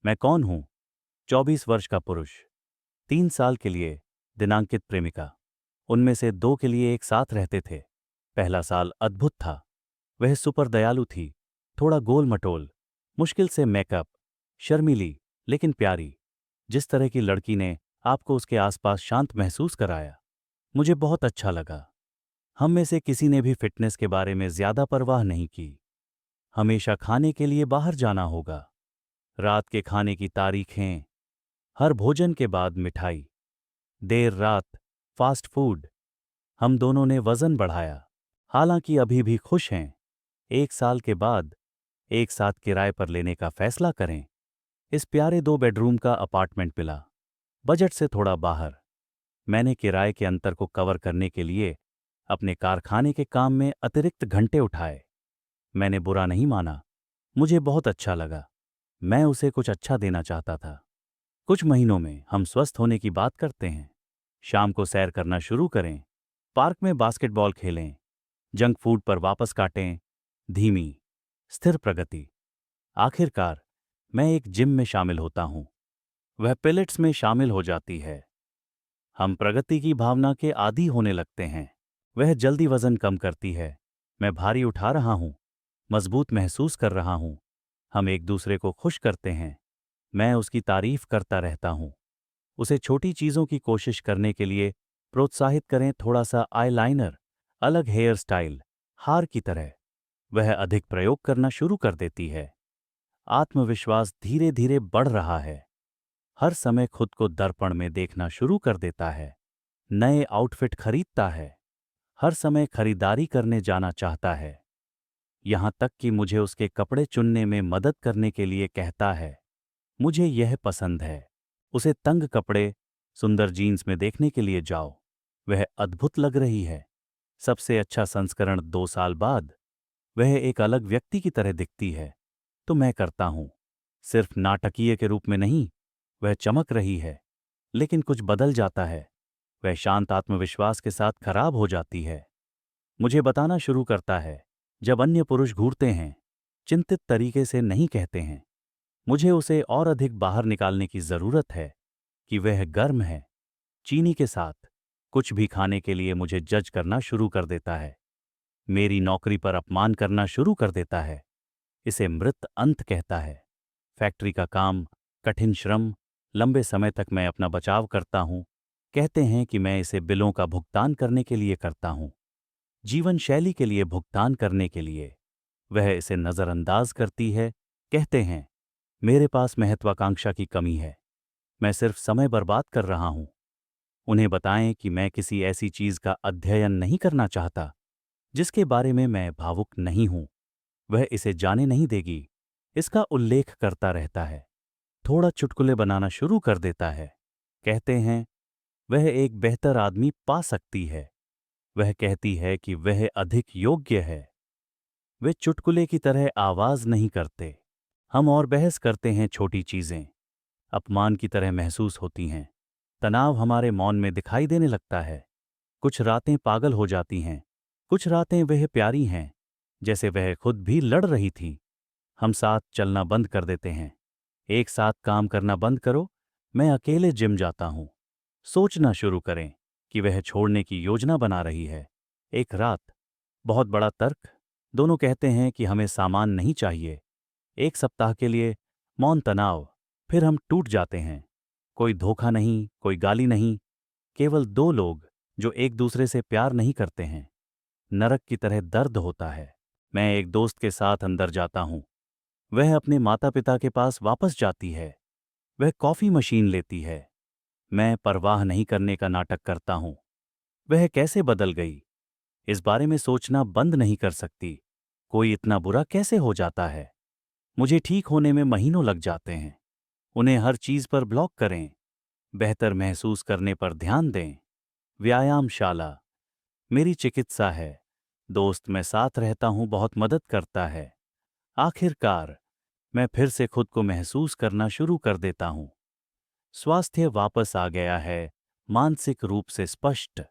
मैं कौन हूं? 24 वर्ष का पुरुष, 3 साल के लिए दिनांकित प्रेमिका। उनमें से 2 के लिए एक साथ रहते थे। पहला साल अद्भुत था। वह सुपर दयालु थी, थोड़ा गोल मटोल, मुश्किल से मेकअप, शर्मीली लेकिन प्यारी। जिस तरह की लड़की ने आपको उसके आसपास शांत महसूस कराया, मुझे बहुत अच्छा लगा। हम में से किसी ने भी फिटनेस के बारे में ज्यादा परवाह नहीं की। हमेशा खाने के लिए बाहर जाना होगा, रात के खाने की तारीखें, हर भोजन के बाद मिठाई, देर रात फास्ट फूड। हम दोनों ने वजन बढ़ाया, हालांकि अभी भी खुश हैं। 1 साल के बाद एक साथ किराए पर लेने का फैसला करें। इस प्यारे 2 बेडरूम का अपार्टमेंट मिला, बजट से थोड़ा बाहर। मैंने किराए के अंतर को कवर करने के लिए अपने कारखाने के काम में अतिरिक्त घंटे उठाए। मैंने बुरा नहीं माना, मुझे बहुत अच्छा लगा। मैं उसे कुछ अच्छा देना चाहता था। कुछ महीनों में हम स्वस्थ होने की बात करते हैं। शाम को सैर करना शुरू करें, पार्क में बास्केटबॉल खेलें, जंक फूड पर वापस काटें। धीमी, स्थिर प्रगति। आखिरकार मैं एक जिम में शामिल होता हूं, वह पिलेट्स में शामिल हो जाती है। हम प्रगति की भावना के आदी होने लगते हैं। वह जल्दी वजन कम करती है, मैं भारी उठा रहा हूं, मजबूत महसूस कर रहा हूं। हम एक दूसरे को खुश करते हैं। मैं उसकी तारीफ करता रहता हूं। उसे छोटी चीजों की कोशिश करने के लिए प्रोत्साहित करें, थोड़ा सा आईलाइनर, अलग हेयर स्टाइल, हार की तरह। वह अधिक प्रयोग करना शुरू कर देती है। आत्मविश्वास धीरे धीरे बढ़ रहा है। हर समय खुद को दर्पण में देखना शुरू कर देता है। नए आउटफिट खरीदता है। हर समय खरीदारी करने जाना चाहता है। यहां तक कि मुझे उसके कपड़े चुनने में मदद करने के लिए कहता है। मुझे यह पसंद है। उसे तंग कपड़े, सुंदर जीन्स में देखने के लिए जाओ, वह अद्भुत लग रही है। सबसे अच्छा संस्करण 2 साल बाद, वह एक अलग व्यक्ति की तरह दिखती है। तो मैं करता हूं, सिर्फ नाटकीय के रूप में नहीं। वह चमक रही है, लेकिन कुछ बदल जाता है। वह शांत आत्मविश्वास के साथ खराब हो जाती है। मुझे बताना शुरू करता है, जब अन्य पुरुष घूरते हैं, चिंतित तरीके से नहीं कहते हैं। मुझे उसे और अधिक बाहर निकालने की जरूरत है कि वह गर्म है। चीनी के साथ कुछ भी खाने के लिए मुझे जज करना शुरू कर देता है। मेरी नौकरी पर अपमान करना शुरू कर देता है। इसे मृत अंत कहता है। फैक्ट्री का काम, कठिन श्रम, लंबे समय तक मैं अपना बचाव करता हूं। कहते हैं कि मैं इसे बिलों का भुगतान करने के लिए करता हूं, जीवन शैली के लिए भुगतान करने के लिए। वह इसे नजरअंदाज करती है। कहते हैं मेरे पास महत्वाकांक्षा की कमी है, मैं सिर्फ समय बर्बाद कर रहा हूं। उन्हें बताएं कि मैं किसी ऐसी चीज का अध्ययन नहीं करना चाहता जिसके बारे में मैं भावुक नहीं हूं। वह इसे जाने नहीं देगी। इसका उल्लेख करता रहता है। थोड़ा चुटकुले बनाना शुरू कर देता है। कहते हैं वह एक बेहतर आदमी पा सकती है। वह कहती है कि वह अधिक योग्य है। वे चुटकुले की तरह आवाज नहीं करते। हम और बहस करते हैं। छोटी चीजें अपमान की तरह महसूस होती हैं। तनाव हमारे मौन में दिखाई देने लगता है। कुछ रातें पागल हो जाती हैं, कुछ रातें वह प्यारी हैं, जैसे वह खुद भी लड़ रही थी। हम साथ चलना बंद कर देते हैं। एक साथ काम करना बंद करो। मैं अकेले जिम जाता हूं। सोचना शुरू करें कि वह छोड़ने की योजना बना रही है। एक रात, बहुत बड़ा तर्क। दोनों कहते हैं कि हमें सामान नहीं चाहिए। 1 सप्ताह के लिए मौन तनाव। फिर हम टूट जाते हैं। कोई धोखा नहीं, कोई गाली नहीं, केवल 2 लोग जो एक दूसरे से प्यार नहीं करते हैं। नरक की तरह दर्द होता है। मैं एक दोस्त के साथ अंदर जाता हूं। वह अपने माता पिता के पास वापस जाती है। वह कॉफी मशीन लेती है। मैं परवाह नहीं करने का नाटक करता हूं। वह कैसे बदल गई, इस बारे में सोचना बंद नहीं कर सकती। कोई इतना बुरा कैसे हो जाता है। मुझे ठीक होने में महीनों लग जाते हैं। उन्हें हर चीज पर ब्लॉक करें। बेहतर महसूस करने पर ध्यान दें। व्यायामशाला मेरी चिकित्सा है। दोस्त मैं साथ रहता हूं, बहुत मदद करता है। आखिरकार मैं फिर से खुद को महसूस करना शुरू कर देता हूं। स्वास्थ्य वापस आ गया है, मानसिक रूप से स्पष्ट।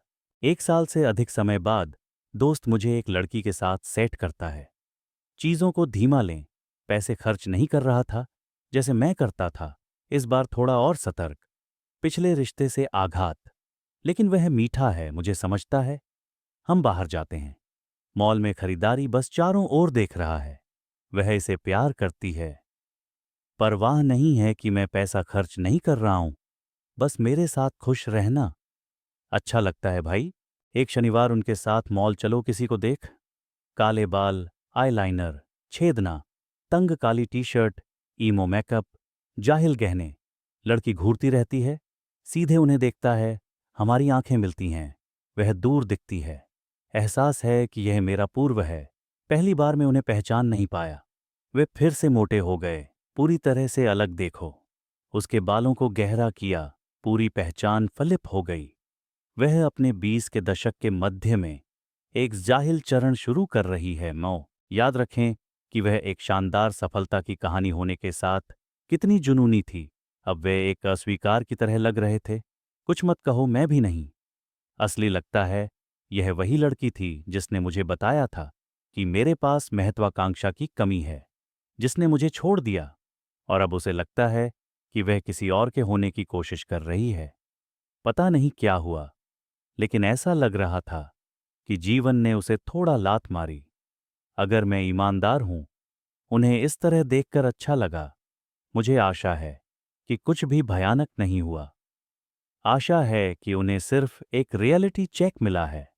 1 साल से अधिक समय बाद दोस्त मुझे एक लड़की के साथ सेट करता है। चीजों को धीमा लें। पैसे खर्च नहीं कर रहा था, जैसे मैं करता था, इस बार थोड़ा और सतर्क। पिछले रिश्ते से आघात। लेकिन वह मीठा है, मुझे समझता है। हम बाहर जाते हैं। मॉल में खरीदारी, बस चारों ओर देख रहा है। वह इसे प्यार करती है। परवाह नहीं है कि मैं पैसा खर्च नहीं कर रहा हूं। बस मेरे साथ खुश रहना अच्छा लगता है भाई। एक शनिवार उनके साथ मॉल चलो, किसी को देख। काले बाल, आईलाइनर, छेदना, तंग काली टी शर्ट, ईमो मेकअप, जाहिल गहने। लड़की घूरती रहती है। सीधे उन्हें देखता है। हमारी आंखें मिलती हैं। वह दूर दिखती है। एहसास है कि यह मेरा पूर्व है। पहली बार मैं उन्हें पहचान नहीं पाया। वे फिर से मोटे हो गए, पूरी तरह से अलग देखो। उसके बालों को गहरा किया, पूरी पहचान फलिप हो गई। वह अपने 20 के दशक के मध्य में एक जाहिल चरण शुरू कर रही है। मौ याद रखें कि वह एक शानदार सफलता की कहानी होने के साथ कितनी जुनूनी थी। अब वे एक अस्वीकार की तरह लग रहे थे। कुछ मत कहो, मैं भी नहीं। असली लगता है यह वही लड़की थी जिसने मुझे बताया था कि मेरे पास महत्वाकांक्षा की कमी है, जिसने मुझे छोड़ दिया। और अब उसे लगता है कि वह किसी और के होने की कोशिश कर रही है। पता नहीं क्या हुआ, लेकिन ऐसा लग रहा था कि जीवन ने उसे थोड़ा लात मारी। अगर मैं ईमानदार हूं, उन्हें इस तरह देखकर अच्छा लगा। मुझे आशा है कि कुछ भी भयानक नहीं हुआ। आशा है कि उन्हें सिर्फ एक रियलिटी चेक मिला है।